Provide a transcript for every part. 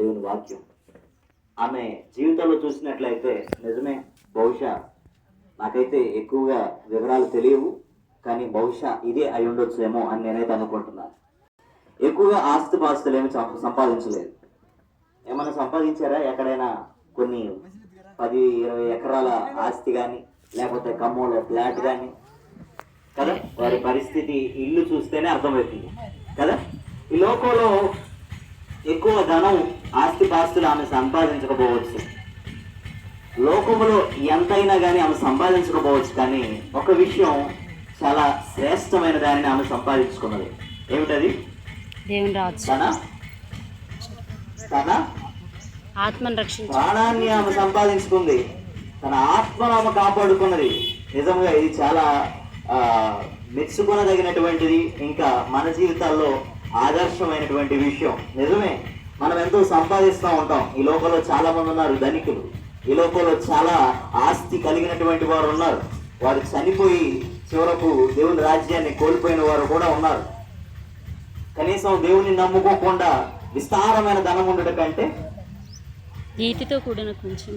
దేవుని వాక్యం. ఆమె జీవితంలో చూసినట్లయితే నిజమే, బహుశా నాకైతే ఎక్కువగా వివరాలు తెలియవు, కానీ బహుశా ఇదే అయి ఉండొచ్చేమో అని నేనైతే అనుకుంటున్నాను. ఎక్కువగా ఆస్తిపాస్తులు ఏమి సంపాదించలేదు. ఏమైనా సంపాదించారా? ఎక్కడైనా కొన్ని 10-20 ఎకరాల ఆస్తి కానీ, లేకపోతే ఖమ్మంలో ఫ్లాట్ కానీ కదా. వారి పరిస్థితి ఇల్లు చూస్తేనే అర్థమవుతుంది కదా. ఈ లోకంలో ఎక్కువ ధనం, ఆస్తిపాస్తులు ఆమె సంపాదించకపోవచ్చు, లోకములో ఎంతైనా కానీ ఆమె సంపాదించకపోవచ్చు, కానీ ఒక విషయం చాలా శ్రేష్టమైన దానిని ఆమె సంపాదించుకున్నది. ఏమిటది? దేవుని రాజ్యం. తన ఆత్మను రక్షించు ప్రాణాన్ని ఆమె సంపాదించుకుంది, తన ఆత్మను ఆమె కాపాడుకున్నది. నిజంగా ఇది చాలా మెచ్చుకొనదగినటువంటిది, ఇంకా మన జీవితాల్లో ఆదర్శమైనటువంటి విషయం. నిజమే, మనం ఎంతో సంపాదిస్తూ ఉంటాం. ఈ లోకంలో చాలా మంది ఉన్నారు ధనికులు, ఈ లోకంలో చాలా ఆస్తి కలిగినటువంటి వారు ఉన్నారు. వారు చనిపోయి చివరకు దేవుని రాజ్యాన్ని కోల్పోయిన వారు కూడా ఉన్నారు. కనీసం దేవుని నమ్ముకోకుండా విస్తారమైన ధనం ఉండటం కంటే నీతితో కూడిన కొంచెం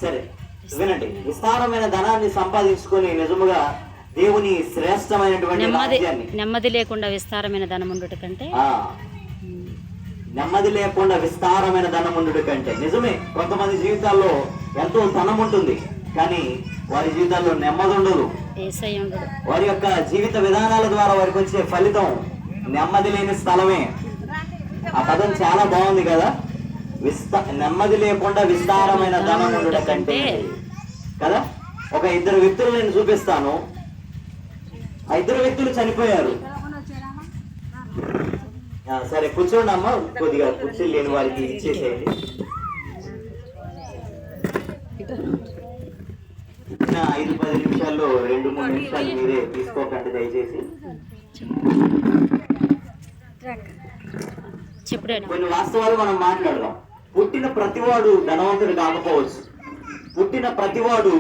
సరే వినండి, విస్తారమైన ధనాన్ని సంపాదించుకొని నిజముగా దేవుని శ్రేష్టమైనటువంటి నెమ్మది లేకుండా విస్తారమైన ధనం ఉండుట కంటే నెమ్మది లేకుండా విస్తారమైన ధనం ఉండుట కంటే. నిజమే, కొంతమంది జీవితాల్లో ఎంతో ధనం ఉంటుంది, కానీ వారి జీవితాల్లో నెమ్మది ఉండదు. వారి యొక్క జీవిత విధానాల ద్వారా వారికి వచ్చే ఫలితం నెమ్మది లేని స్థలమే. ఆ పదం చాలా బాగుంది కదా, నెమ్మది లేకుండా విస్తారమైన ధనం ఉండటం కంటే కదా. ఒక 2 వ్యక్తులు నేను చూపిస్తాను. ఆ 2 వ్యక్తులు చనిపోయారు. సరే కూర్చోండి అమ్మ, కొద్దిగా కుర్చీలు లేని వారికి ఇచ్చేసేయండి. 5-10 నిమిషాల్లో 2-3 నిమిషాలు మీరే తీసుకోకండి దయచేసి. కొన్ని వాస్తవాలు మనం మాట్లాడదాం. పుట్టిన ప్రతివాడు ధనవంతుడు కాకపోవచ్చు, పుట్టిన ప్రతివాడు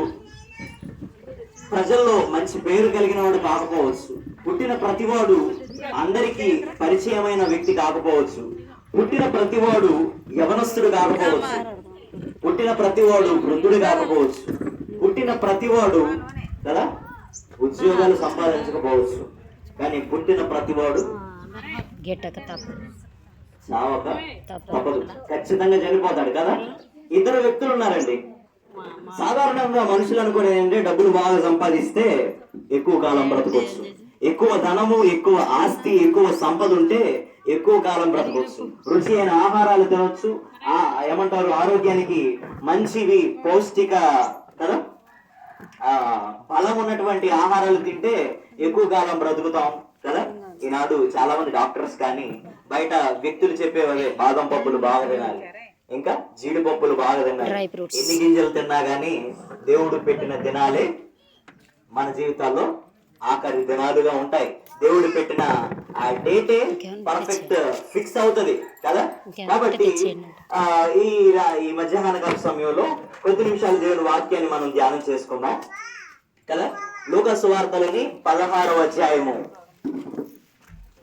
ప్రజల్లో మంచి పేరు కలిగిన వాడు కాకపోవచ్చు, పుట్టిన ప్రతివాడు అందరికీ పరిచయమైన వ్యక్తి కాకపోవచ్చు, పుట్టిన ప్రతివాడు యవనస్తుడు కాకపోవచ్చు, పుట్టిన ప్రతివాడు వృద్ధుడు కాకపోవచ్చు, పుట్టిన ప్రతివాడు కదా ఉద్యోగాలు సంపాదించకపోవచ్చు, కానీ పుట్టిన ప్రతివాడు చావక తప్పదు, ఖచ్చితంగా చనిపోతాడు కదా. 2 వ్యక్తులు ఉన్నారండి. సాధారణంగా మనుషులు అనుకునేది ఏంటంటే డబ్బులు బాగా సంపాదిస్తే ఎక్కువ కాలం బ్రతకొచ్చు, ఎక్కువ ధనము, ఎక్కువ ఆస్తి, ఎక్కువ సంపద ఉంటే ఎక్కువ కాలం బ్రతకొచ్చు, రుచి అయిన ఆహారాలు తినొచ్చు, ఏమంటారు ఆరోగ్యానికి మంచివి, పౌష్టిక కదా బలం ఉన్నటువంటి ఆహారాలు తింటే ఎక్కువ కాలం బ్రతుకుతాం కదా. ఈనాడు చాలా మంది డాక్టర్స్ కానీ బయట వ్యక్తులు చెప్పేవే బాదం పప్పులు బాగా తినాలి, ఇంకా జీడిపప్పులు బాగా తినాలి, ఎన్ని గింజలు తిన్నా గానీ దేవుడు పెట్టిన దినాలే మన జీవితాల్లో ఆఖరి దినాలుగా ఉంటాయి. దేవుడు పెట్టిన ఆ డేటే పర్ఫెక్ట్ ఫిక్స్ అవుతుంది కదా. కాబట్టి ఈ మధ్యాహ్న కాల సమయంలో కొద్ది నిమిషాలు దేవుని వాక్యాన్ని మనం ధ్యానం చేసుకుందాం కదా. లూకా సువార్తలోని 16వ అధ్యాయము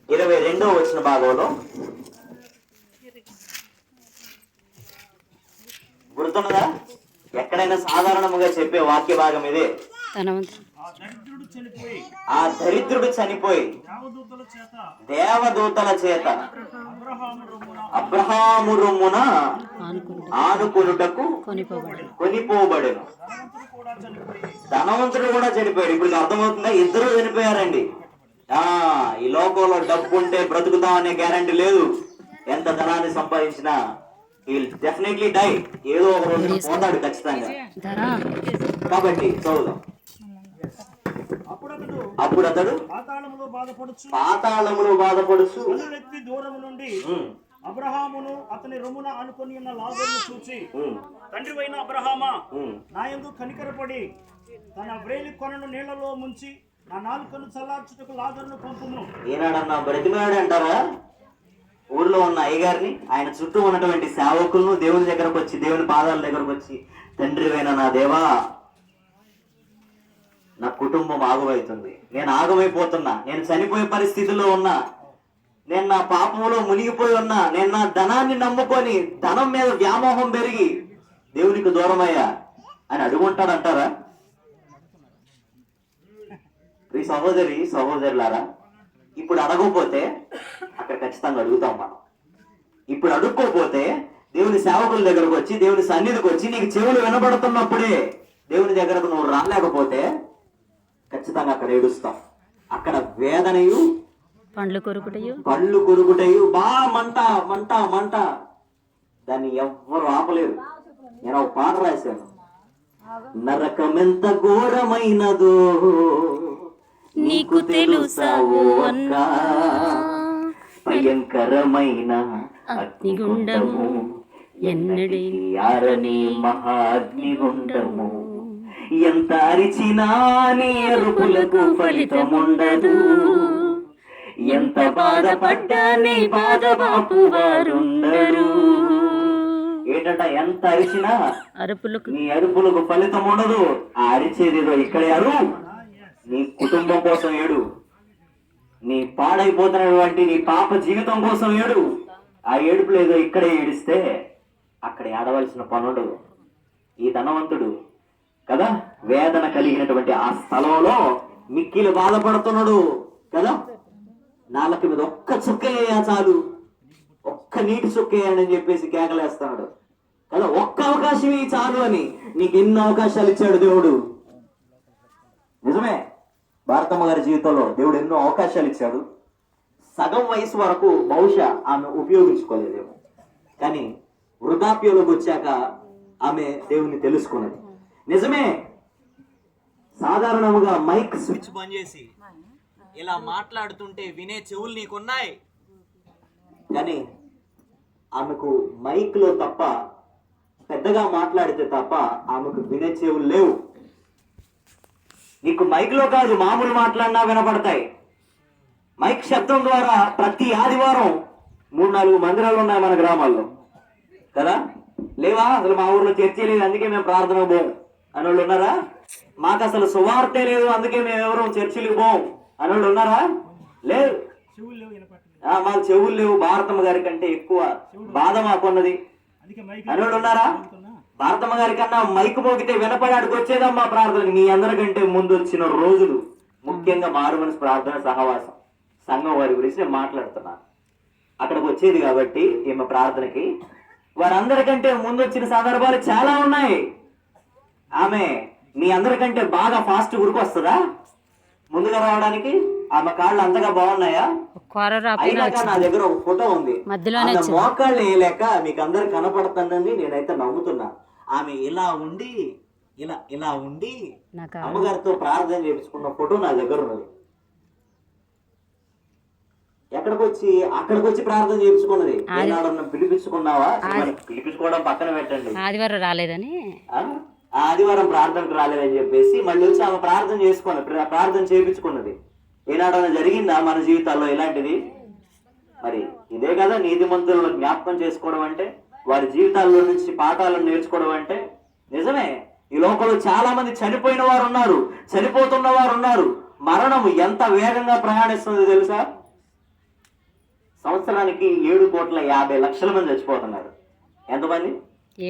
22వ వచన భాగంలో గుర్తున్నదా? ఎక్కడైనా సాధారణంగా చెప్పే వాక్య భాగం ఇదే. ఆ దరిద్రుడు చనిపోయి దేవదూతల చేత అబ్రహాము రొమ్మున ఆనుకొనుటకు కొనిపోబడెను. ధనవంతుడు కూడా చనిపోయాడు. ఇప్పుడు అర్థమవుతుందా? 2 చనిపోయారండి. ఈ లోకంలో డబ్బు ఉంటే బ్రతుకుతాం అనే గ్యారంటీ లేదు. ఎంత ధనాన్ని సంపాదించినా డెఫినెట్లీ డై, ఏదో ఒక రోజు పోతాడు ఖచ్చితంగా. కాబట్టి చదువుదాం. అప్పుడు అతడు పాతాళములో బాధపడుచు దూరము నుండి అబ్రహామును అతని రొమ్మున ఆనుకొని ఉన్న లాజరును చూచి, తండ్రివైన అబ్రహామా, నా యందు కనికరపడి తన వ్రేలి కొనను నీళ్లలో ముంచి నా నాలుకను చల్లార్చుటకు లాజరును పంపుము. ఏనాడన్నా బ్రతిమాడు అంటారా? ఊర్లో ఉన్న అయ్యగారిని, ఆయన చుట్టూ ఉన్నటువంటి సేవకులను దేవుని దగ్గరకు వచ్చి, దేవుని పాదాల దగ్గరకు వచ్చి, తండ్రివైన నా దేవా, నా కుటుంబం ఆగమవుతుంది, నేను ఆగమైపోతున్నా, నేను చనిపోయే పరిస్థితుల్లో ఉన్నా, నేను నా పాపంలో మునిగిపోయి ఉన్నా, నేను నా ధనాన్ని నమ్ముకొని ధనం మీద వ్యామోహం పెరిగి దేవునికి దూరమయ్యా అని అడుగుంటాడంటారా? ఈ సహోదరులారా, ఇప్పుడు అడగకపోతే అక్కడ ఖచ్చితంగా అడుగుతాం మనం. ఇప్పుడు అడుక్కోపోతే దేవుని సేవకుల దగ్గరకు వచ్చి, దేవుని సన్నిధికి వచ్చి, నీకు చెవులు వినబడుతున్నప్పుడే దేవుని దగ్గరకు నువ్వు రాలేకపోతే ఖచ్చితంగా అక్కడ ఏడుస్తాం. అక్కడ వేదనయు పండ్లు కొరుకుటయు మంట మంట మంట, దాన్ని ఎవ్వరు ఆపలేరు. నేను ఒక పాట రాశాను, నరకమెంత ఘోరమైనదో నీకు తెలుసా ఓ అక్క, భయంకరమైన అగ్నిగుండము, ఎన్నడీ ఆరని మహాగ్నిగుండము, ఎంత అరిచినా నీ అరుపులకు ఫలితముండదు, ఎంత బాధపడ్డా నీ బాధ బాపు వారుండరు. ఏంటంట, ఎంత అరిచినా నీ అరుపులకు ఫలితం ఉండదు. ఆ అరిచేదేదో ఇక్కడే అరు, నీ కుటుంబం కోసం ఏడు, నీ పాడైపోతున్నటువంటి నీ పాప జీవితం కోసం ఏడు. ఆ ఏడుపు లేదో ఇక్కడే ఏడిస్తే అక్కడ ఏడవలసిన పనుండదు. ఈ ధనవంతుడు కదా వేదన కలిగినటువంటి ఆ స్థలంలో మిక్కిలు బాధపడుతున్నాడు కదా. నాలుక మీద ఒక్క చుక్కేయా చాలు, ఒక్క నీటి చుక్కేయని చెప్పేసి కేకలేస్తున్నాడు కదా. ఒక్క అవకాశం ఈ చాలు అని నీకు ఎన్ని అవకాశాలు ఇచ్చాడు దేవుడు. నిజమే, భారతమ్మ గారి జీవితంలో దేవుడు ఎన్నో అవకాశాలు ఇచ్చాడు. సగం వయసు వరకు బహుశా ఆమె ఉపయోగించుకోలేదేమో, కానీ వృద్ధాప్యంలోకి వచ్చాక ఆమె దేవుని తెలుసుకున్నది. నిజమే, సాధారణంగా మైక్ స్విచ్ బంద్ చేసి ఇలా మాట్లాడుతుంటే వినే చెవులు నీకున్నాయి, కానీ ఆమెకు మైక్ లో తప్ప, పెద్దగా మాట్లాడితే తప్ప ఆమెకు వినే చెవులు లేవు. నీకు మైక్ లో కాదు, మామూలు మాట్లాడినా వినపడతాయి. మైక్ శబ్దం ద్వారా ప్రతి ఆదివారం 3-4 మందిరాలు ఉన్నాయి మన గ్రామాల్లో కదా. లేవా? అసలు మా ఊర్లో చర్చే లేదు, అందుకే మేము ప్రార్థన పోం అని వాళ్ళు ఉన్నారా? మాకు అసలు సువార్తే లేదు, అందుకే మేము ఎవరు చర్చిలకు పోం అని వాళ్ళు ఉన్నారా? లేదు. మాకు చెవులు లేవు, భారతమ్మ గారి కంటే ఎక్కువ బాధ మాకున్నది అని వాళ్ళు ఉన్నారా? భారతమ్మ గారి కన్నా మైకు మోగితే వినపడాడికి వచ్చేదమ్మా ప్రార్థనకి. మీ అందరికంటే ముందు వచ్చిన రోజులు, ముఖ్యంగా మారుమనసు ప్రార్థన సహవాసం సంఘం వారి గురించి నేను మాట్లాడుతున్నాను. అక్కడికి వచ్చేది కాబట్టి ఈమె ప్రార్థనకి వారందరికంటే ముందు వచ్చిన సందర్భాలు చాలా ఉన్నాయి. ఆమె మీ అందరికంటే బాగా ఫాస్ట్ ఉరికొస్తుందా ముందుగా రావడానికి? ఆమె కాళ్ళు అంతగా బాగున్నాయా? అయినాక నా దగ్గర ఒక ఫోటో ఉంది, మోకాళ్ళు వేయలేక మీకు అందరు కనపడుతుందని నేనైతే నమ్ముతున్నా. ఆమె ఇలా ఉండి ఇలా ఉండి అమ్మగారితో ప్రార్థన చేయించుకున్న ఫోటో నా దగ్గర ఉన్నది. అక్కడికి వచ్చి ప్రార్థన చేయించుకున్నది. పిలిపించుకున్నావా? పిలిపించుకోవడం పక్కన పెట్టండి, ఆదివారం రాలేదని, ఆదివారం ప్రార్థనకు రాలేదని చెప్పేసి మళ్ళీ వచ్చి ఆమె ప్రార్థన చేయించుకున్నది. ఏనాడన్నా జరిగిందా మన జీవితాల్లో ఇలాంటిది? మరి ఇదే కదా నీతిమంతులను జ్ఞాపకం చేసుకోవడం అంటే, వారి జీవితాల్లో నుంచి పాఠాలను నేర్చుకోవడం అంటే. నిజమే, ఈ లోకంలో చాలా మంది చనిపోయిన వారు ఉన్నారు, చనిపోతున్న వారు ఉన్నారు. మరణం ఎంత వేగంగా ప్రయాణిస్తుందో తెలుసా? సంవత్సరానికి 7,50,00,000 మంది చచ్చిపోతున్నారు. ఎంతమంది?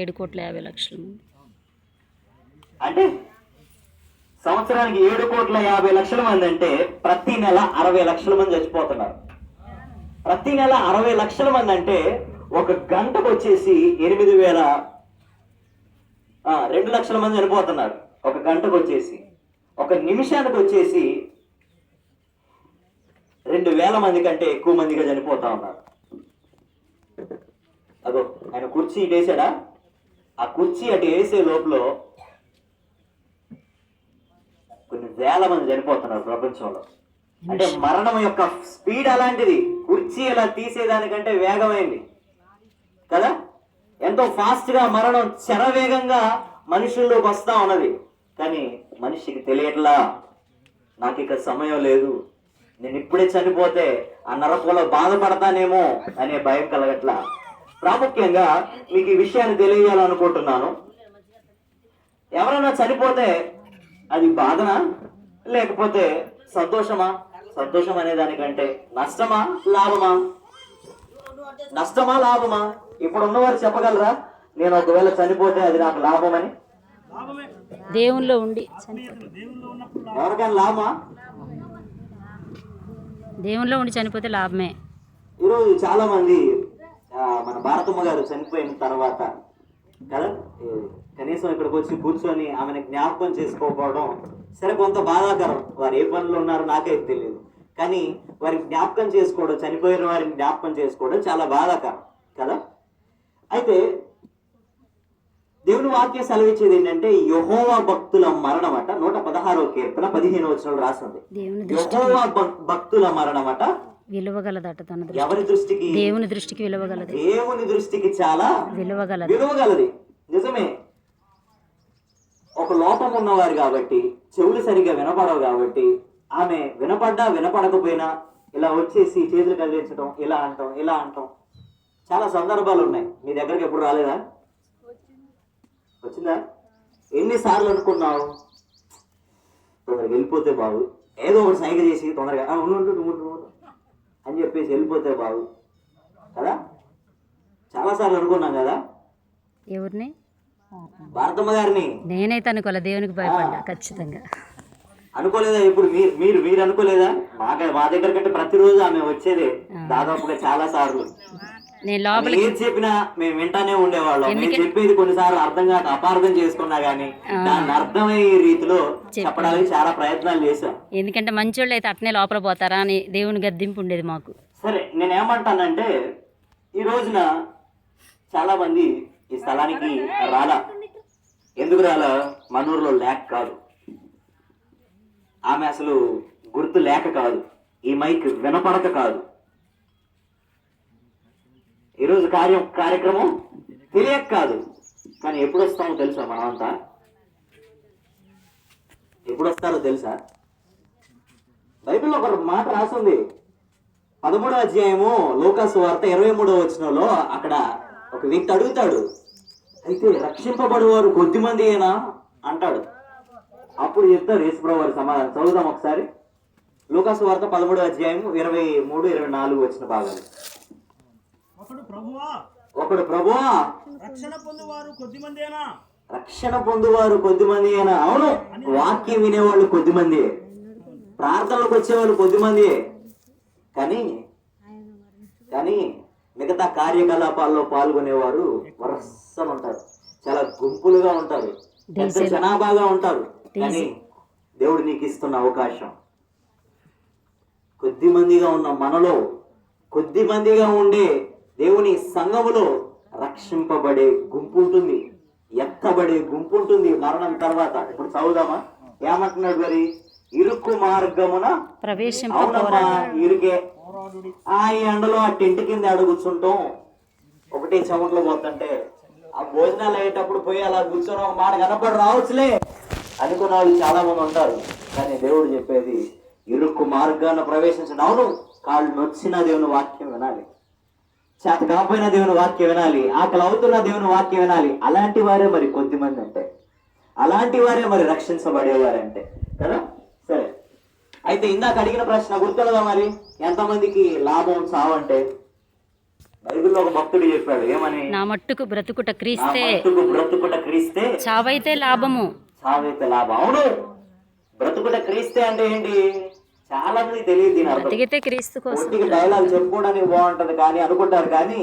7,50,00,000 మంది. అంటే సంవత్సరానికి 7,50,00,000 మంది అంటే ప్రతి నెల 60 లక్షల మంది చచ్చిపోతున్నారు. ప్రతి నెల 60 లక్షల మంది అంటే ఒక గంటకు వచ్చేసి 2 లక్షల మంది చనిపోతున్నారు. ఒక గంటకు వచ్చేసి, ఒక నిమిషానికి వచ్చేసి 2,000 మంది కంటే ఎక్కువ మందిగా చనిపోతా ఉన్నారు. అదో ఆయన కుర్చీ ఇటు వేసాడా? ఆ కుర్చీ అటు వేసే లోపల కొన్ని వేల మంది చనిపోతున్నారు ప్రపంచంలో. అంటే మరణం యొక్క స్పీడ్ అలాంటిది. కుర్చీ ఇలా తీసేదానికంటే వేగమైంది కదా. ఎంతో ఫాస్ట్ గా మరణం శరవేగంగా మనుషుల్లోకి వస్తా ఉన్నది. కానీ మనిషికి తెలియట్లా, నాకు ఇక సమయం లేదు, నేను ఇప్పుడే చనిపోతే ఆ నరకంలో బాధపడతానేమో అనే భయం కలగట్లా. ప్రాముఖ్యంగా మీకు ఈ విషయాన్ని తెలియజేయాలనుకుంటున్నాను. ఎవరైనా చనిపోతే అది బాధనా లేకపోతే సంతోషమా? సంతోషం అనే దానికంటే నష్టమా లాభమా? నష్టమా లాభమా? ఇప్పుడు ఉన్నవారు చెప్పగలరా నేను ఒకవేళ చనిపోతే అది నాకు లాభమని? లాభమే. దేవునిలో ఉండి ఆత్మీయతలో దేవుల్లో ఉన్నప్పుడు ఎవరికైనా లాభమా? దేవునిలో ఉండి చనిపోతే లాభమే. ఈరోజు చాలా మంది మన భారతమ్మ గారు చనిపోయిన తర్వాత కదా కనీసం ఇక్కడికి వచ్చి కూర్చొని ఆమెను జ్ఞాపకం చేసుకోకపోవడం సరే కొంత బాధాకరం. వారు ఏ పనులు ఉన్నారో నాకైతే తెలియదు, కానీ వారిని జ్ఞాపకం చేసుకోవడం, చనిపోయిన వారిని జ్ఞాపకం చేసుకోవడం చాలా బాధాకరం కదా. అయితే దేవుని వాక్యం సెలవిచ్చేది ఏంటంటే యెహోవా భక్తుల మరణం అట 116వ కీర్తన 15వ వచనంలో రాసింది. యెహోవా భక్తుల మరణం అట విలువగలదట. తన ఎవరి దృష్టికి? దేవుని దృష్టికి విలువగలది. దేవుని దృష్టికి చాలా విలువగలది. నిజమే. ఒక లోపం ఉన్నవారు కాబట్టి, చెవులు సరిగా వినపడవు కాబట్టి, ఆమె వినపడ్డా వినపడకపోయినా ఇలా వచ్చేసి చేతులు కదిలించడం, ఇలా అంటాం చాలా సందర్భాలు ఉన్నాయి. మీ దగ్గరికి ఎప్పుడు రాలేదా? వచ్చిందా? ఎన్నిసార్లు అనుకున్నావు తొందరగా వెళ్ళిపోతే బాగు, ఏదో ఒకటి సైగ చేసి తొందరగా అని చెప్పేసి వెళ్ళిపోతే బాగు కదా. చాలాసార్లు అనుకున్నాం కదా. ఎవరిని? భారతమ్మ గారిని. నేనైతే అనుకోలే, దేవునికి భయపడ్డా ఖచ్చితంగా. అనుకోలేదా? ఇప్పుడు మీరు అనుకోలేదా? మా దగ్గర కంటే ప్రతిరోజు ఆమె వచ్చేదే దాదాపుగా చాలా సార్లు. నేను లోపలికి ఏం చెప్పినా మేము వింటానే ఉండేవాళ్ళం. నేను చెప్పేది కొన్నిసార్లు అర్థం కాక అపార్థం చేసుకున్నా గానీ దాన్ని అర్థమయ్యే రీతిలో చెప్పడానికి చాలా ప్రయత్నాలు చేశాం. ఎందుకంటే మంచోళ్ళు అయితే అట్నే లోపల పోతారా అని దేవుని గద్దింపు ఉండేది మాకు. సరే, నేనేమంటానంటే ఈ రోజున చాలా మంది ఈ స్థలానికి రాలా. ఎందుకు రాలా? మన ఊర్లో లేక కాదు, ఆమె అసలు గుర్తు లేక కాదు, ఈ మైక్ వినపడక కాదు, ఈరోజు కార్యక్రమం తెలియక కాదు. కానీ ఎప్పుడు వస్తామో తెలుసా? మనమంతా ఎప్పుడు వస్తారో తెలుసా? బైబిల్లో ఒక మాట రాసింది. 13వ అధ్యాయము లూకాసు వార్త 23వ వచనంలో అక్కడ ఒక వ్యక్తి అడుగుతాడు, అయితే రక్షింపబడేవారు కొద్దిమంది అయినా అంటాడు. అప్పుడు చెప్తారు యేసుప్రభువు వారి సమాధానం. చదువుదాం ఒకసారి. లూకాసు వార్త 13వ అధ్యాయం 23-24 వచ్చిన భాగాలు. ఒకడు ప్రభువా రక్షణ పొందువారు కొద్దిమంది అయినా. అవును, వాక్యం వినేవాళ్ళు కొద్దిమంది, ప్రార్థనలకు వచ్చేవాళ్ళు కొద్దిమంది, కానీ మిగతా కార్యకలాపాల్లో పాల్గొనేవారు వరుసగా ఉంటారు, చాలా గుంపులుగా ఉంటారు, పెద్ద జనాభాగా ఉంటారు. కానీ దేవుడు నీకు ఇస్తున్న అవకాశం, కొద్దిమందిగా ఉన్న మనలో, కొద్దిమందిగా ఉండే దేవుని సంఘములో రక్షింపబడే గుంపు ఉంటుంది, ఎత్తబడే గుంపు ఉంటుంది మరణం తర్వాత. ఇప్పుడు చదువుదామా ఏమంటున్నాడు మరి? ఇరుకు మార్గమున ఇరుకే. ఆ ఎండలో ఆ టెంట్ కింద కూర్చుంటాం, ఒకటి చెమట్లో పోతుంటే ఆ భోజనాలు అయ్యేటప్పుడు పోయి అలా కూర్చొని ఒక మాట కనపడి రావచ్చులే అనుకున్న వాళ్ళు చాలా మంది ఉంటారు. కానీ దేవుడు చెప్పేది ఇరుకు మార్గాన్ని ప్రవేశించడం. అవును, కాళ్ళు నొచ్చిన దేవుని వాక్యం వినాలి, చేత కాకపోయిన దేవుని వాక్యం వినాలి, ఆకలి అవుతున్న దేవుని వాక్యం వినాలి. అలాంటి వారే మరి కొద్దిమంది అంటే, అలాంటి వారే మరి రక్షించబడేవారంటే కదా. సరే, అయితే ఇందాక అడిగిన ప్రశ్న గుర్తున్నదా మరి? ఎంతమందికి లాభం చావంటే? బైబిల్లో ఒక భక్తుడు చెప్పాడు ఏమని? నా మట్టుకు బ్రతుకుట క్రీస్తే, బ్రతుకుట క్రీస్తే, చావైతే లాభము. చావైతే లాభం. అవును, బ్రతుకుట క్రీస్తే అంటే ఏంటి? చాలా మంది తెలియదు దీని అర్థం. క్రీస్తు కోసం డైలాగ్ చెప్పుకోవడానికి బాగుంటది కానీ అనుకుంటారు, కానీ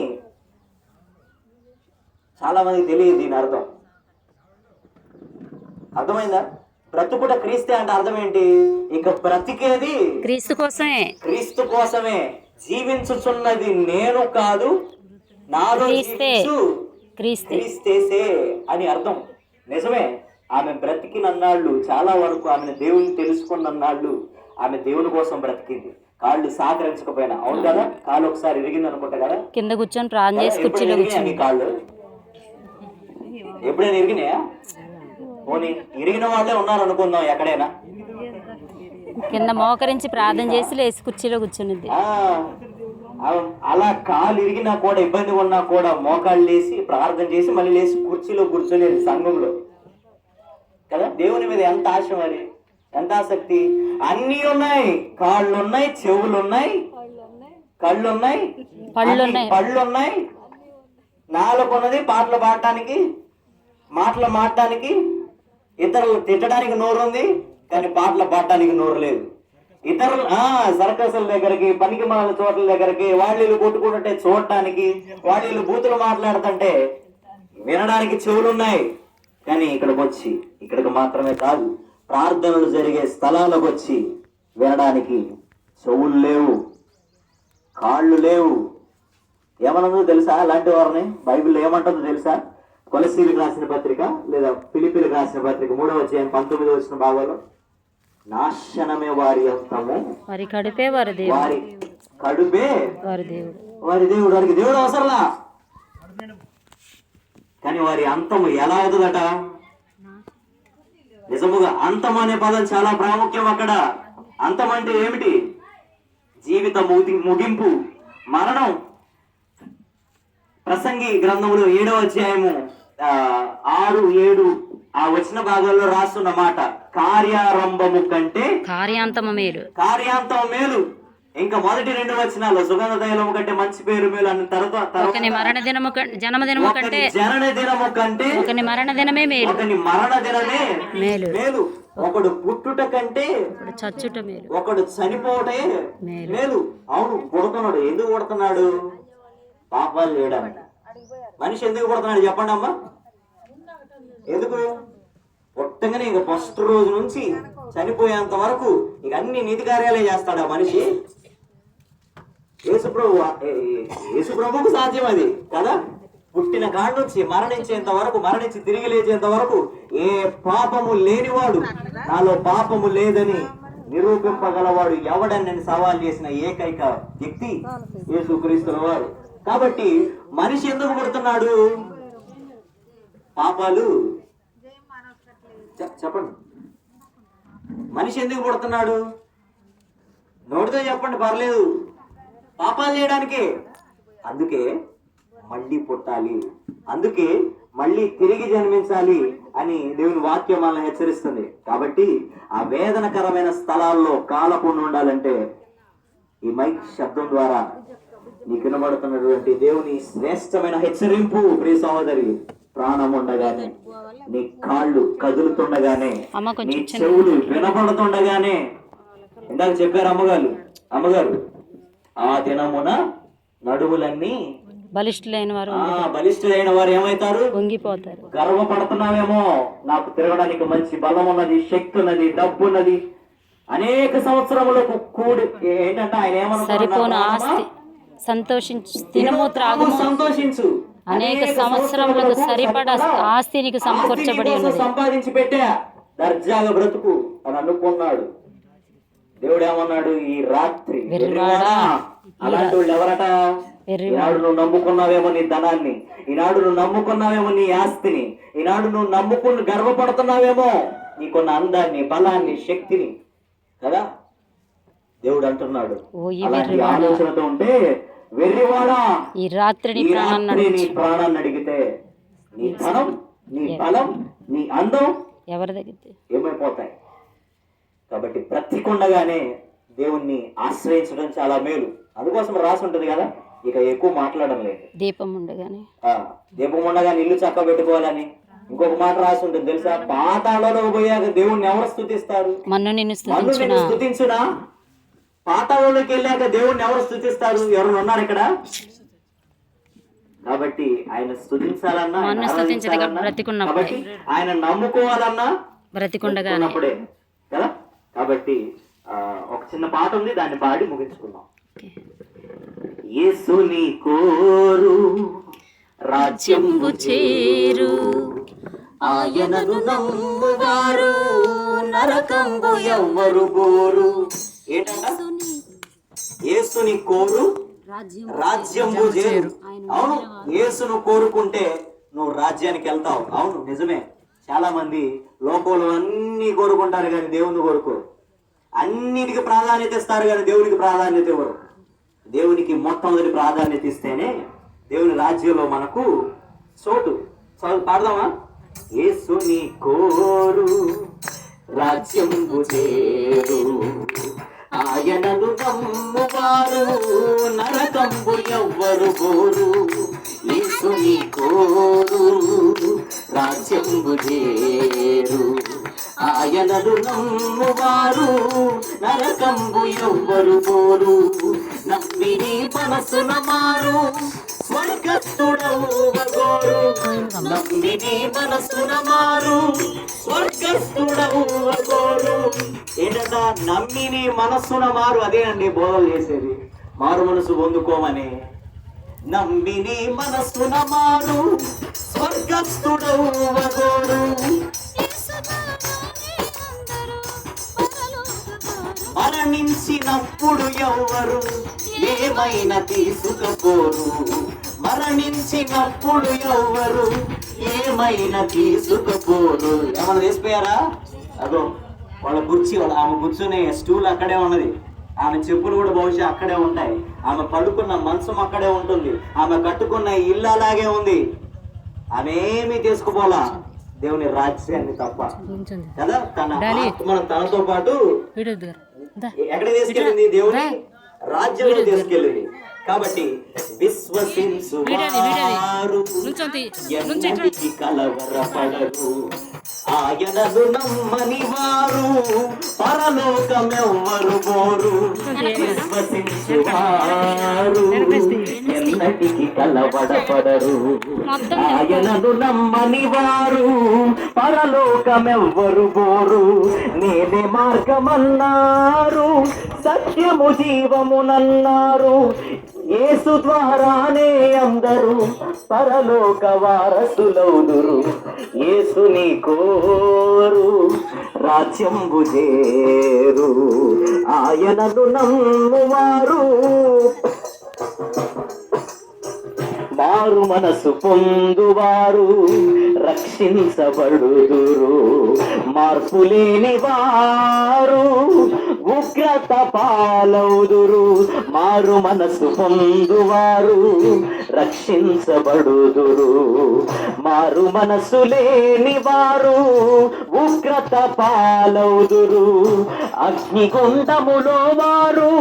చాలా మంది తెలియదు దీని అర్థం. అర్థమైందా? బ్రతుకుట క్రీస్తే అంటే అర్థం ఏంటి? ఇక బ్రతికేది క్రీస్తు కోసమే, క్రీస్తు కోసమే. జీవించుచున్నది నేను కాదు, నాలో క్రీస్తేసే అని అర్థం. నిజమే, ఆమె బ్రతికినన్నాళ్ళు, చాలా వరకు ఆమెను దేవుని తెలుసుకున్నన్నాళ్ళు ఆమె దేవుని కోసం బ్రతికింది, కాళ్ళు సహకరించకపోయినా. అవును కదా? కాళ్ళు ఒకసారి ఇరిగింది అనుకుంటా కదా, కింద కూర్చొని ప్రార్థన చేసి కుర్చీలో కూర్చొని. కాళ్ళు ఎప్పుడైనా ఇరిగినాయా? పోనీ ఇరిగిన వాళ్ళే ఉన్నారు అనుకుందాం ఎక్కడైనా. కింద మోకరించి ప్రార్థన చేసి లేచి కుర్చీలో కూర్చునిద్ది. అలా కాలు ఇరిగినా కూడా, ఇబ్బంది ఉన్నా కూడా మోకాళ్ళు లేసి ప్రార్థన చేసి మళ్ళీ లేచి కుర్చీలో కూర్చొని సంఘంలో కదా. దేవుని మీద ఎంత ఆశ మరి, ఎంత ఆసక్తి. అన్నీ ఉన్నాయి, కాళ్ళు ఉన్నాయి, చెవులు ఉన్నాయి, కళ్ళు ఉన్నాయి, పళ్ళు ఉన్నాయి, నాలుగు ఉన్నది, పాటలు పాడటానికి, మాటలు మాడటానికి, ఇతరులు తిట్టడానికి నోరు ఉంది, కానీ పాటలు పాడటానికి నోరు లేదు. ఇతరులు సర్కస్ల దగ్గరికి, పనికి మాల చోట్ల దగ్గరికి, వాళ్ళు కొట్టుకుంటుంటే చూడటానికి, వాళ్ళు బూతులు మాట్లాడుతుంటే వినడానికి చెవులు ఉన్నాయి, కానీ ఇక్కడికి మాత్రమే కాదు, ప్రార్థనలు జరిగే స్థలాలకు వచ్చి వినడానికి చెవులు లేవు, కాళ్ళు లేవు. ఏమన్నదో తెలుసా? అలాంటి వారిని బైబిల్లో ఏమంటుందో తెలుసా? కొలసీలకు రాసిన పత్రిక లేదా ఫిలిప్పీలకు రాసిన పత్రిక 3వ అధ్యాయం 19వ వచన భాగంలో, నాశనమే వారి అంతము, వారి కడుపే వారి దేవుడు, వారి కడుపే వారి దేవుడు. వారికి దేవుడు అవసరంలా, కానీ వారి అంతము ఎలా అవుతుందట? నిజముగా అంతం అనే పదం చాలా ప్రాముఖ్యం అక్కడ. అంతం అంటే ఏమిటి? జీవిత ముగింపు, మరణం. ప్రసంగి గ్రంథములు 7వ అధ్యాయము 6, 7 ఆ వచ్చిన భాగాల్లో రాస్తున్న మాట, కార్యారంభము కంటే కార్యాంతము మేలు. ఇంకా మొదటి 2 వచనాల్లో సుగంధ తైలము కంటే మంచి పేరు మేలు అన్న తర్వాత ఒకని మరణ దినము కంటే జనన దినము కంటే ఒకని మరణ దినమే మేలు, ఒకని మరణ దినమే మేలు. ఒకడు పుట్టుట కంటే చచ్చుట మేలు, ఒకడు చనిపోవటే మేలు. అవును, పుడుతున్నాడు. ఎందుకు పుడుతున్నాడు? పాపాలు చేయడానికి. మనిషి ఎందుకు పుడుతున్నాడు చెప్పండి అమ్మా? ఎందుకు? పుట్టగానే ఇక ఫస్ట్ రోజు నుంచి చనిపోయేంత వరకు ఇక అన్ని నీతి కార్యాలే చేస్తాడు ఆ మనిషి. యేసు ప్రభువుకు సాధ్యం అది కదా. పుట్టిన కాడ నుంచి మరణించేంత వరకు, మరణించి తిరిగి లేచేంత వరకు ఏ పాపము లేనివాడు, నాలో పాపము లేదని నిరూపింపగలవాడు ఎవడని నేను సవాల్ చేసిన ఏకైక వ్యక్తి యేసుక్రీస్తుల వారు. కాబట్టి మనిషి ఎందుకు పుడుతున్నాడు? పాపాలు చెప్పండి. మనిషి ఎందుకు పుడుతున్నాడు? నోటితో చెప్పండి, పర్లేదు. పాపాలు చేయడానికే. అందుకే మళ్ళీ పుట్టాలి, అందుకే మళ్ళీ తిరిగి జన్మించాలి అని దేవుని వాక్యం మనల్ని హెచ్చరిస్తుంది. కాబట్టి ఆ వేదనకరమైన స్థలాల్లో కాలకుండా ఉండాలంటే ఈ మైక్ శబ్దం ద్వారా నీకు వినబడుతున్నటువంటి దేవుని శ్రేష్టమైన హెచ్చరింపు, ప్రియ సహోదరి, ప్రాణం ఉండగానే, నీ కాళ్ళు కదులుతుండగానే, నీ చెవులు వినపడుతుండగానే, ఇందాక చెప్పారు అమ్మగారు ఆ దినమున నడుములన్నీ బలిష్ఠులైన వారు ఏమైతారు? పొంగిపోతారు. గర్వపడుతున్నావేమో, నాకు తిరగడానికి మంచి బలం ఉన్నది, శక్తి ఉన్నది, డబ్బు ఉన్నది, అనేక సంవత్సరములకు కూడి ఏంటంటే ఆయన ఏమన్నా సంతోషించు, అనేక సంవత్సరములకు సరిపడా ఆస్తి నీకు సమకూర్చబడి ఉన్నది, సంపాదించి పెట్టా, దర్జాగా బ్రతుకు అని అనుకున్నాడు. దేవుడు ఏమన్నాడు? ఈ రాత్రి అలాంటి వాళ్ళు ఎవరట? ఈనాడు నువ్వు నమ్ముకున్నావేమో నీ ధనాన్ని, ఈనాడు నువ్వు నమ్ముకున్నావేమో నీ ఆస్తిని, ఈనాడు నువ్వు నమ్ముకుని గర్వపడుతున్నావేమో నీకున్న అందాన్ని, బలాన్ని, శక్తిని కదా. దేవుడు అంటున్నాడు, అలాంటి ఆలోచనతో ఉంటే వెర్రివాడా, ఈ రాత్రి నీ ప్రాణాన్ని అడిగితే నీ ధనం, నీ బలం, నీ అందం ఎవరి దగ్గర ఏమైపోతాయి. కాబట్టి బ్రతికుండగానే దేవుణ్ణి ఆశ్రయించడం చాలా మేలు. అందుకోసం రాసి ఉంటుంది కదా, ఇక ఎక్కువ మాట్లాడడం లేదు. దీపం ఉండగానే ఇల్లు చక్క పెట్టుకోవాలని ఇంకొక మాట రాసి ఉంటుంది తెలుసా? పాతాళంలో పోయాక దేవుణ్ణి ఎవరు స్తుతిస్తారు? మన్ను నిన్ను స్తుతించునా? పాతాళంలోకి వెళ్ళాక దేవుణ్ణి ఎవరు స్తుతిస్తారు? ఎవరు ఉన్నారు ఇక్కడ? కాబట్టి ఆయన స్తుతించాలన్నా, కాబట్టి ఆయన నమ్ముకోవాలన్నా బ్రతికుండగానే కదా. కాబట్టి ఒక చిన్న పాట ఉంది, దాన్ని పాడి ముగించుకుందాం. యేసుని కోరు రాజ్యంబు చేరు, ఆయనను నమ్మువారు నరకంబు ఎవ్వరు గోరు. ఏంటంట? యేసుని కోరు రాజ్యంబు చేరు. అవును, యేసును కోరుకుంటే నువ్వు రాజ్యానికి వెళ్తావు. అవును, నిజమే. చాలా మంది లోకంలో అన్ని కోరుకుంటారు కానీ దేవుని కోరుకోరు. అన్నిటికి ప్రాధాన్యత ఇస్తారు కానీ దేవునికి ప్రాధాన్యత ఇవ్వరు. దేవునికి మొట్టమొదటి ప్రాధాన్యత ఇస్తేనే దేవుని రాజ్యంలో మనకు చోటు. పాడదామా? యేసుని కోరు రాజ్యంబు చేరు. ఆయనను నమ్మువారు నరకంబు ఎవ్వరు పోరు. యేసుని కోరు రాజ్యంబు చేరు. ఆయనను నమ్మువారు నరకంబు ఎవ్వరు పోరు. నమ్మిని మనసున మారు స్వర్గస్థుడవుగోరు. నమ్మిని మనసున మారు స్వర్గస్థుడవుగోరు. ఏంటంట? నమ్మిని మనస్సున మారు. అదేనండి బోధలు చేసేది, మారు మనసు పొందుకోమని. నమ్మిని మనస్సున మారు స్వర్గస్థుడవుగోరు. మరణించినప్పుడు ఎవ్వరు ఏమైనా తీసుకుపోరు. మరణించినప్పుడు ఎవ్వరు ఏమైనా తీసుకుపోరు. ఏమైనా తీసిపోయారా? అదో వాళ్ళ కుర్చీ, ఆమె కూర్చునే స్టూల్ అక్కడే ఉన్నది. ఆమె చెప్పులు కూడా బహుశా అక్కడే ఉంటాయి. ఆమె పడుకున్న మంచం అక్కడే ఉంటుంది. ఆమె కట్టుకున్న ఇల్లు అలాగే ఉంది. ఆమె ఏమీ తీసుకుపోలా, దేవుని రాజ్యాన్ని తప్ప కదా. తన ఆత్మను తనతో పాటు ఎక్కడ తీసుకెళ్ళింది? దేవుని రాజ్యంలో తీసుకెళ్ళింది. కాబట్టి విశ్వసించు ఎన్నటికీ కలవరపడరు. ఆయనను నమ్మని వారు పరలోకమెవ్వరు పోరు. విశ్వసించు వారు ఎన్నటికీ కలవరపడరు. ఆయనను నమ్మని వారు పరలోకమెవ్వరు పోరు. నేనే మార్గమన్నారు, సత్యము జీవమునన్నారు. యేసు ద్వారానే అందరూ పరలోక వారసులౌదురు. యేసుని కోరు రాజ్యంబు చేరు. ఆయనను నమ్మువారు మారు మనసు పొందువారు రక్షించబడుదురు. మార్పు లేని వారు ఉగ్రత పాలవుదురు. మారు మనసు పొందువారు రక్షించబడుదురు. మారు మనసు లేని వారు ఉగ్రత పాలవుదురు. అగ్నిగుండములో వారు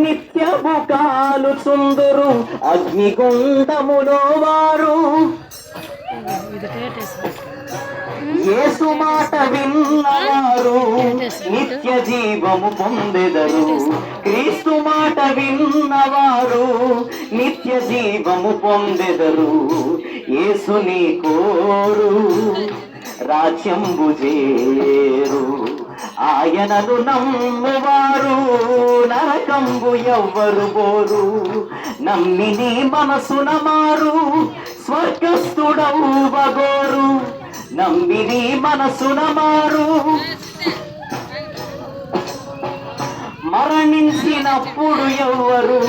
నిత్యము కాలుచుందురు. అగ్నిగుండములో వారు యేసు మాట విన్నవారు నిత్య జీవము పొందెదరు. క్రీస్తు మాట విన్నవారు నిత్య జీవము పొందెదరు. యేసుని కోరు రాజ్యంబు చేరు. ఆయనను నమ్మువారు నరకంబు ఎవ్వరు పోరు. నమ్మిని మనసున మారు స్వర్గస్థుడవుగోరు. నమ్మిని మనసున మారు మరణించినప్పుడు ఎవ్వరు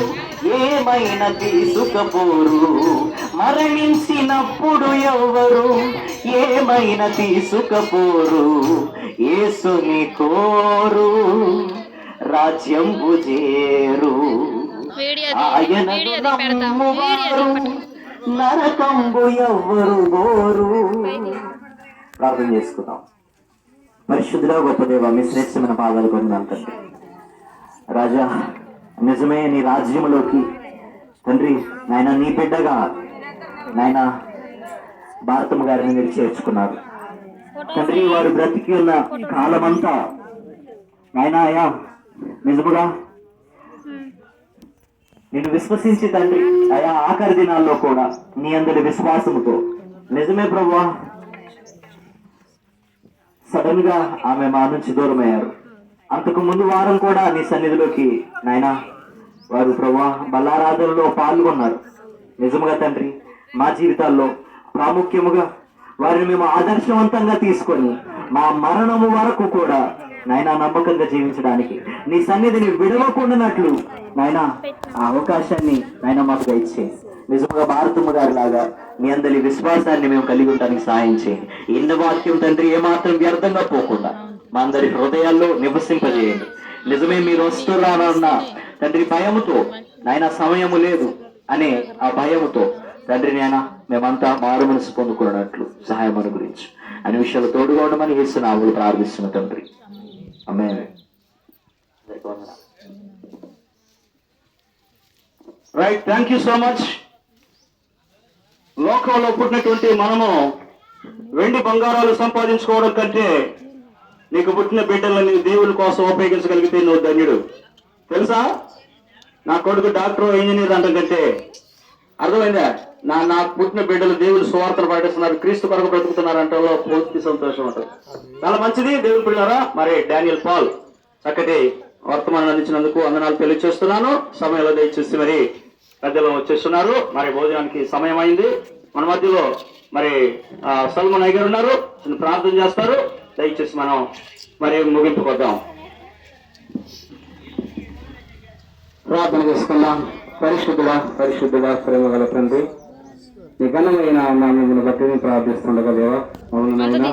ఏమైనా తీసుకుపోరు. మరణించినప్పుడు ఎవ్వరు ఏమైనా తీసుకుపోరు. యేసుని కోరు రాజ్యంబు చేరు. ఆయనను నమ్మువారు నరకంబు ఎవ్వరు గోరు. ప్రార్థన చేసుకుందాం. పరిశుద్ధుడా గొప్ప దేవ, మీ శ్రేష్టమైన పాదాలు పొందాను తండ్రి. రాజా, నిజమే నీ రాజ్యంలోకి తండ్రి నాయన నీ బిడ్డగా నాయన భారతమ్మ గారిని మీరు చేర్చుకున్నారు తండ్రి. వారు బ్రతికి ఉన్న కాలమంతా నాయన అయా నిజముగా నిన్ను విశ్వసించి తండ్రి అయా ఆఖరి దినాల్లో కూడా నీ అందరి విశ్వాసముతో నిజమే ప్రభువా సడన్ గా ఆమె మా నుంచి దూరం అయ్యారు. అంతకు ముందు వారం కూడా నీ సన్నిధిలోకి నాయనా వారు ప్రభువా బల్లారాధనలో పాల్గొన్నారు. నిజముగా తండ్రి మా జీవితాల్లో ప్రాముఖ్యముగా వారిని మేము ఆదర్శవంతంగా తీసుకొని మా మరణము వరకు కూడా నాయనా నమ్మకంగా జీవించడానికి నీ సన్నిధిని విడవకుండానట్లు నాయనా ఆ అవకాశాన్ని నాయనా మాకు దయచేయండి. నిజంగా భారతమ్మ గారి లాగా మీ అందరి విశ్వాసాన్ని మేము కలిగి ఉండడానికి సహాయం చేయండి. ఎన్న వాక్యం తండ్రి ఏమాత్రం వ్యర్థంగా పోకుండా మా అందరి హృదయాల్లో నివసింపజేయండి. నిజమే మీరు వస్తున్నారన్న తండ్రి భయముతో నాయన సమయము లేదు అనే ఆ భయముతో తండ్రి నాయన మేమంతా మారు మనసు పొందుకున్నట్లు సహాయం గురించి అన్ని విషయాలు తోడుగా ఉండమని యేసునామములో ప్రార్థిస్తున్న తండ్రి, ఆమేన్. Right, thank you so much. లోకంలో పుట్టినటువంటి మనము వెండి బంగారాలు సంపాదించుకోవడం కంటే నీకు పుట్టిన బిడ్డలని దేవుని కోసం ఉపయోగించగలిగితే నువ్వు ధన్యుడు. తెలుసా, నా కొడుకు డాక్టర్ ఇంజనీర్ అంట కంటే, అర్థమైందా, నాకు పుట్టిన బిడ్డలు దేవుని సువార్తలు పాటిస్తున్నారు, క్రీస్తు కొరకు బ్రతుకుతున్నారు అంటే పూర్తి సంతోషం ఉంటుంది. చాలా మంచిది దేవుని పిల్లారా. మరి డానియల్ పాల్ చక్కటి వర్తమానం అందించినందుకు వందనాలు తెలియజేస్తున్నాను. సమయంలో దయచేసి మరి పెద్దలు వచ్చేస్తున్నారు. మరి భోజనానికి సమయం అయింది. మన మధ్యలో మరి సల్మాన్ అయ్య గారు ఉన్నారు, ప్రార్థన చేస్తారు. దయచేసి మనం మరి ముగింపుకొద్దాం. ప్రార్థన చేసుకుందాం. పరిశుద్ధుడా ప్రేమ గల తండ్రి, నీ ఘనమైన నామమును బట్టి నేను ప్రార్థిస్తుండగా దేవా, అవునైనా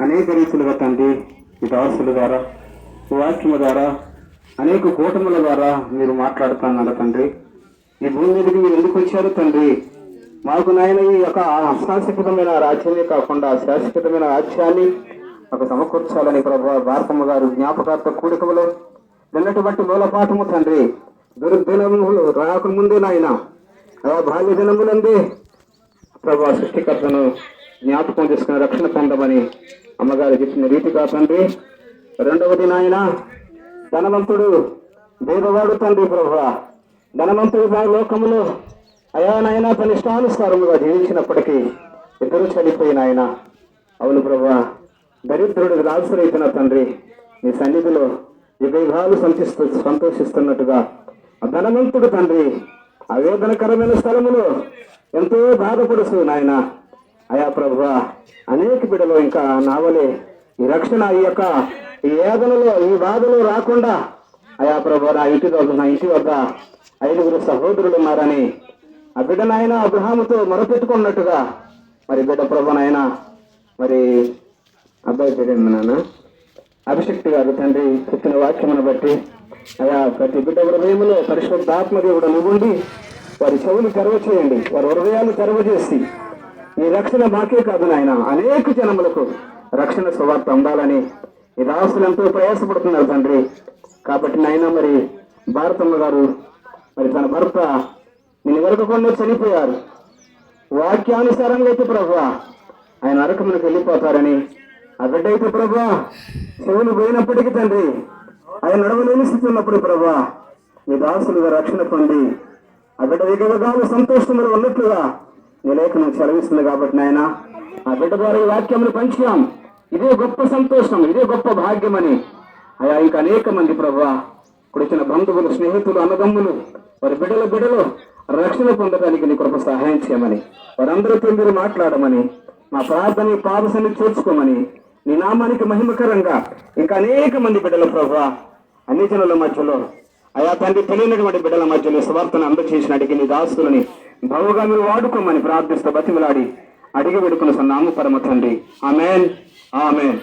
అనేక రీతులుగా తండ్రి ఈ దాసుల ద్వారా, వాక్యము ద్వారా, అనేక కూటముల ద్వారా మీరు మాట్లాడుతున్నారు తండ్రి. ఈ భూమి మీదకి మీరు ఎందుకు వచ్చారు తండ్రి? మాకు నాయన ఈ యొక్క అశాశ్వతమైన రాజ్యమే కాకుండా శాశ్వతమైన రాజ్యాన్ని ఒక సమకూర్చాలని ప్రభు భారతమ్మ గారు జ్ఞాపకార్థ కూడికలో నిన్నటువంటి మూలపాఠము తండ్రి, దుర్దినములు రాక ముందే నాయన ఆ బాల్య దినములందే ప్రభు సృష్టికర్తను జ్ఞాపకం చేసుకుని రక్షణ పొందమని అమ్మగారు చెప్పిన రీతిగా తండ్రి. రెండవది నాయన, ధనవంతుడు భేదవాడు తండ్రి ప్రభు, ధనవంతుడు లోకములో అయా నాయన తన ఇష్టానుసారముగా జీవించినప్పటికీ ఇద్దరు చనిపోయిన ఆయన. అవును ప్రభు, దరిద్రుడు రాజురైతున్న తండ్రి నీ సన్నిధిలో యుగాలు సంతోషిస్తున్నట్టుగా ధనవంతుడు తండ్రి ఆవేదనకరమైన స్థలములో ఎంతో బాధపడుతూ నాయన అయా ప్రభు, అనేక బిడ్డలు ఇంకా నావలే ఈ రక్షణ ఈ యొక్క ఈ వేదనలో ఈ బాధలో రాకుండా అయా ప్రభు, నా ఇంటి వద్ద 5 సహోదరులు ఉన్నారని ఆ బిడ్డ నాయన అబ్రహాముతో మొరపెట్టుకున్నట్టుగా మరి బిడ్డ ప్రభు నాయన మరి అబ్బాయి పేరు నాన్న అభిషక్తి గారు తండ్రి చెప్పిన వాక్యమును బట్టి అయా ప్రతి బిడ్డ హృదయంలో పరిశుద్ధ ఆత్మదేవుడు నువ్వుండి వారి చెవులు తెరవ చేయండి, వారి హృదయాలు తెరవ చేసి ఈ రక్షణ మాకే కాదు నాయన అనేక జనములకు రక్షణ సువార్త అందాలని ఈ దాసులు ఎంతో ప్రయాసపడుతున్నారు తండ్రి. కాబట్టి నాయన మరి భారతమ్మ గారు మరి తన భర్త నేను వెరకకుండా చనిపోయారు. వాక్యానుసారంగా అయితే ప్రభు ఆయన నరకములకు వెళ్ళిపోతారని ఆ బిడ్డ అయితే ప్రభు చెవులు పోయినప్పటికీ తండ్రి ఆయన నడవలేని స్థితి ఉన్నప్పుడు ప్రభు నీ దాసులుగా రక్షణ పొంది ఆ బిడ్డ విగవగాలు సంతోషంలో ఉన్నట్లుగా నీ లేఖనం సెలవిస్తుంది. కాబట్టి నాయన ఆ బిడ్డ ద్వారా ఈ వాక్యములు పంచాం. ఇదే గొప్ప సంతోషం, ఇదే గొప్ప భాగ్యమని అయా ఇంకా అనేక మంది ప్రభు ఇప్పుడు వచ్చిన బంధువులు, స్నేహితులు, అన్నదమ్ములు వారి బిడ్డలు రక్షణ పొందడానికి నీ కృప సహాయం చేయమని, వారందరితో మీరు మాట్లాడమని, మా ప్రార్థన పాదసన్ని చేర్చుకోమని, నీ నామానికి మహిమకరంగా ఇంకా అనేక మంది బిడ్డల ప్రభు అన్ని జనుల మధ్యలో అయా తండ్రి తెలియనటువంటి బిడ్డల మధ్యలో స్వార్థను అందచేసినట్టుగా నీ దాసులని బహుగా మీరు వాడుకోమని ప్రార్థిస్తూ బతిమలాడి అడిగి పెడుకున్న సన్నాము పరమ తండ్రి. ఆమేన్, ఆమేన్.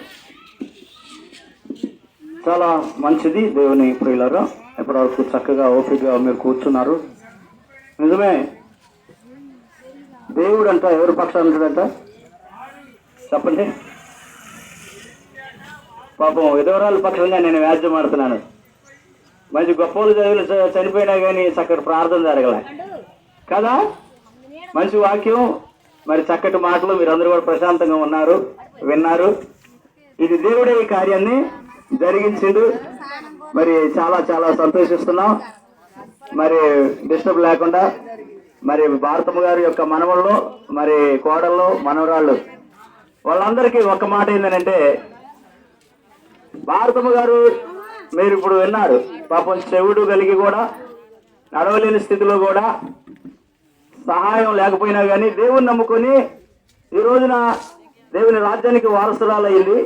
చాలా మంచిది దేవుని ప్రియులారా, ఇప్పటివరకు చక్కగా ఓపికగా మీరు కూర్చున్నారు. నిజమే, దేవుడు అంట ఎవరి పక్షాన ఉంటాడంట చెప్పండి. పాపం విధవరాల పక్షంగా నేను వ్యాజ్యం ఆడుతున్నాను. మంచి గొప్పలు చనిపోయినా కానీ చక్కటి ప్రార్థన జరగలే కదా, మంచి వాక్యం, మరి చక్కటి మాటలు, మీరందరూ కూడా ప్రశాంతంగా ఉన్నారు, విన్నారు. ఇది దేవుడే ఈ కార్యాన్ని జరిగించిండు. మరి చాలా చాలా సంతోషిస్తున్నాం. మరి డిస్టర్బ్ లేకుండా మరి భారతమ్మ గారి యొక్క మనవళ్ళు, మరి కోడళ్ళు, మనవరాళ్ళు వాళ్ళందరికీ ఒక మాట ఏంటంటే, భారతమ్మ గారు మీరు ఇప్పుడు విన్నారు, పాపం చెవుడు కలిగి కూడా నడవలేని స్థితిలో కూడా సహాయం లేకపోయినా కానీ దేవుని నమ్ముకొని ఈ రోజున దేవుని రాజ్యానికి వారసురాలయ్యింది.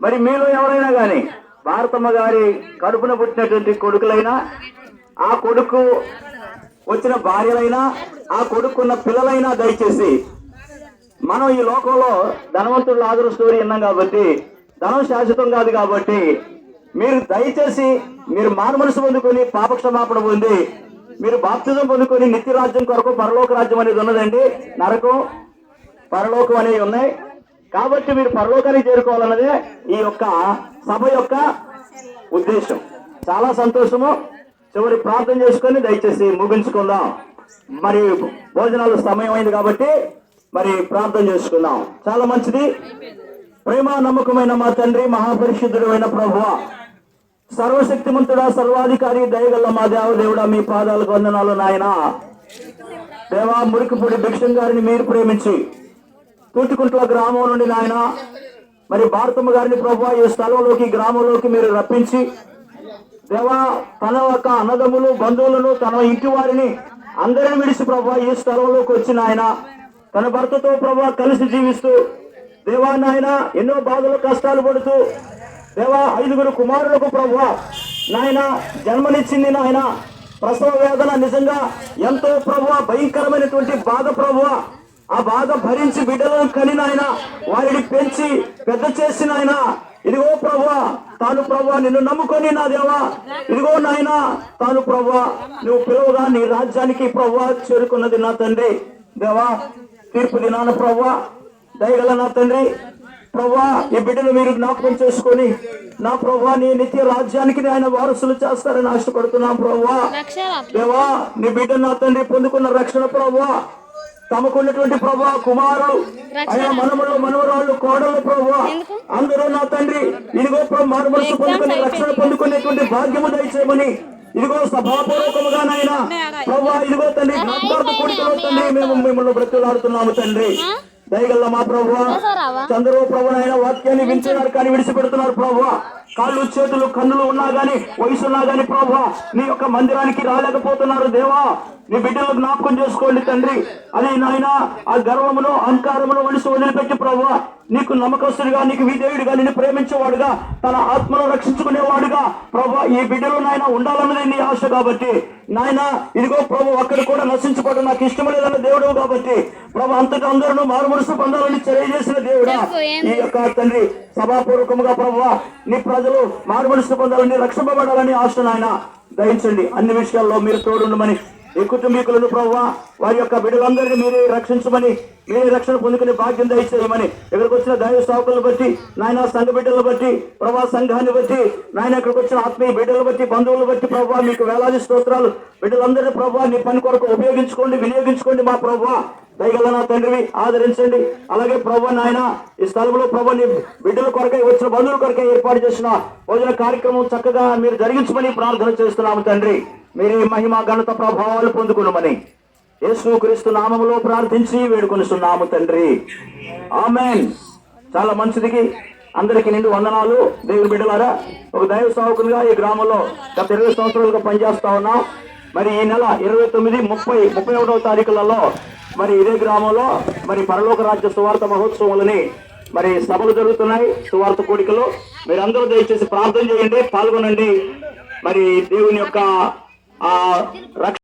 మరి మీలో ఎవరైనా కానీ భారతమ్మ గారి కడుపున పుట్టినటువంటి కొడుకులైనా, ఆ కొడుకు వచ్చిన భార్యలైనా, ఆ కొడుకున్న పిల్లలైనా దయచేసి మనం ఈ లోకంలో ధనవంతుడు లాజరు స్టోరీ విన్నాం కాబట్టి ధనం శాశ్వతం కాదు కాబట్టి మీరు దయచేసి మీరు మారు మనసు పొందుకొని పాపక్షమాపణ పొంది మీరు బాప్తిజం పొందుకొని నిత్య రాజ్యం కొరకు పరలోక రాజ్యం అనేది ఉన్నదండి. నరకం పరలోకం అనేవి ఉన్నాయి. కాబట్టి మీరు పరలోకానికి చేరుకోవాలన్నదే ఈ యొక్క సభ యొక్క ఉద్దేశం. చాలా సంతోషము. చివరి ప్రార్థన చేసుకొని దయచేసి ముగించుకుందాం. మరి భోజనాలు సమయం అయింది కాబట్టి మరి ప్రార్థన చేసుకుందాం. చాలా మంచిది. ప్రేమ నమ్మకమైన మా తండ్రి, మహాపరిశుద్ధుడు అయిన ప్రభువా, సర్వశక్తిమంతుడా, సర్వాధికారి, దయగల్ల మా దేవుడా, మీ పాదాలకు వందనాలు నాయన. దేవా, మురికిపూడి భిక్షం గారిని మీరు ప్రేమించి తూటికుంట్ల గ్రామం నుండి నాయన మరి భారతమ్మ గారిని ప్రభువా ఈ స్థలంలోకి, గ్రామంలోకి మీరు రప్పించి దేవా, తన యొక్క అన్నదమ్ములు, బంధువులను, తన ఇంటి వారిని అందరిని విడిచి ప్రభువా ఈ స్థలంలోకి వచ్చిన ఆయన తన భర్తతో ప్రభువా కలిసి జీవిస్తూ దేవా నాయన ఎన్నో బాధలు కష్టాలు పడుతూ దేవా 5 కుమారులకు ప్రభువా నాయన జన్మనిచ్చింది నాయన. ప్రసవ వేదన నిజంగా ఎంతో ప్రభువా భయంకరమైనటువంటి బాధ ప్రభువా. ఆ బాధ భరించి బిడ్డలను కని నాయన వారిని పెంచి పెద్ద చేసిన ఆయన ఇదిగో ప్రభువా తాను ప్రభువా నిన్ను నమ్ముకొని నా దేవా ఇదిగో నాయన తాను ప్రభువా నువ్వు పిలువగా నీ రాజ్యానికి ప్రభువా చేరుకున్నది నా తండ్రి. దేవా, తీర్పు దినాన ప్రభువా దయగల నా తండ్రి ప్రభువా ఈ బిడ్డను మీరు జ్ఞాపకం చేసుకొని నా ప్రభువా నీ నిత్య రాజ్యానికి ఆయన వారసులు చేస్తారని ఆశపడుతున్నాం ప్రభువా. దేవా, నీ బిడ్డ నా తండ్రి పొందుకున్న రక్షణ ప్రభువా, తమకున్నటువంటి ప్రభువా కుమారులు ఆయన మనములు, మనవరాళ్ళు, కోడలు ప్రభువా అందరూ నా తండ్రి ఇదిగో మారు మనసు పొందుకుని రక్షణ పొందుకునేటువంటి భాగ్యము దయచేయమని ఇదిగో సభాపూర్వకముగా నాయన ప్రభువా ఇదిగో తండ్రి జ్ఞాపకార్థ కూడికలో తండ్రి మేము మిమ్మల్ని బ్రతులాడుతున్నాము తండ్రి. దయగల్ల మా ప్రభువా, చంద్రబాబు ప్రభు ఆయన వాక్యాన్ని వింటున్నారు కానీ విడిచిపెడుతున్నారు ప్రభువా. కాళ్ళు, చేతులు, కన్నులు ఉన్నా గాని, వయసు ఉన్నా గాని ప్రభువా నీ యొక్క మందిరానికి రాలేకపోతున్నారు. దేవా, నీ బిడ్డలు జ్ఞాపకం చేసుకోండి తండ్రి. అది నాయన ఆ గర్వమును, అహంకారమును వదిలిపెట్టి ప్రభువా నీకు నమ్మకస్తుడిగా, నీకు విధేయుడిగా, నిన్ను ప్రేమించేవాడుగా, తన ఆత్మను రక్షించుకునేవాడుగా ప్రభువా ఈ బిడ్డలు నాయన ఉండాలన్నది నీ ఆశ కాబట్టి నాయన ఇదిగో ప్రభు అక్కడ కూడా నశించుకోవడం నాకు ఇష్టం లేదన్న దేవుడు కాబట్టి ప్రభు అంతటా అందరూ మారుమనసు పొందాలని తెలియజేసిన దేవుడా ఈ యొక్క తండ్రి సభాపూర్వకముగా ప్రభువా నీ ప్రజలు మారుమనసు పొందాలని, రక్షింపబడాలని ఆశ నాయన దయించండి. అన్ని విషయాల్లో మీరు తోడుండమని ఈ కుటుంబీకులను ప్రభువా వారి యొక్క బిడ్డలందరినీ మీరే రక్షించమని, మీరే రక్షణ పొందుకునే భాగ్యం దయచేయమని, ఇక్కడికి వచ్చిన దైవ సేవకులను బట్టి నాయన, సంఘ బిడ్డలను బట్టి ప్రభా, సంఘాన్ని బట్టి నాయన, ఇక్కడికి వచ్చిన ఆత్మీయ బిడ్డలను బట్టి, బంధువులను బట్టి ప్రభావ మీకు వేలాది స్తోత్రాలు. బిడ్డలందరినీ ప్రభావ నీ పని కొరకు ఉపయోగించుకోండి, వినియోగించుకోండి మా ప్రభావ. దయగల నా తండ్రివి ఆదరించండి. అలాగే ప్రభు నాయన ఈ స్థలంలో ప్రభు నీ బిడ్డల కొరకై, వచ్చిన బంధువుల కొరకై ఏర్పాటు చేసిన భోజన కార్యక్రమం చక్కగా మీరు జరిగించమని ప్రార్థన చేస్తున్నాము తండ్రి. మీరే మహిమ, ఘనత, ప్రభావాలు పొందుకునమని యేసుక్రీస్తు నామములో ప్రార్థించి వేడుకొనిస్తున్నాము తండ్రి. ఆమేన్. చాలా మంచిదికి అందరికీ నిండు వందనాలు. దేవుని బిడ్డలారా, ఒక దైవ సేవకునిగా ఈ గ్రామంలో గత 20 సంవత్సరాలుగా పనిచేస్తా ఉన్నాం. మరి ఈ నెల 29, 30, 31వ తారీఖులలో మరి ఇదే గ్రామంలో మరి పరలోక రాజ్య సువార్త మహోత్సవాలని మరి సభలు జరుగుతున్నాయి, సువార్త కూడికలు. మీరందరూ దయచేసి ప్రార్థన చేయండి, పాల్గొనండి. మరి దేవుని యొక్క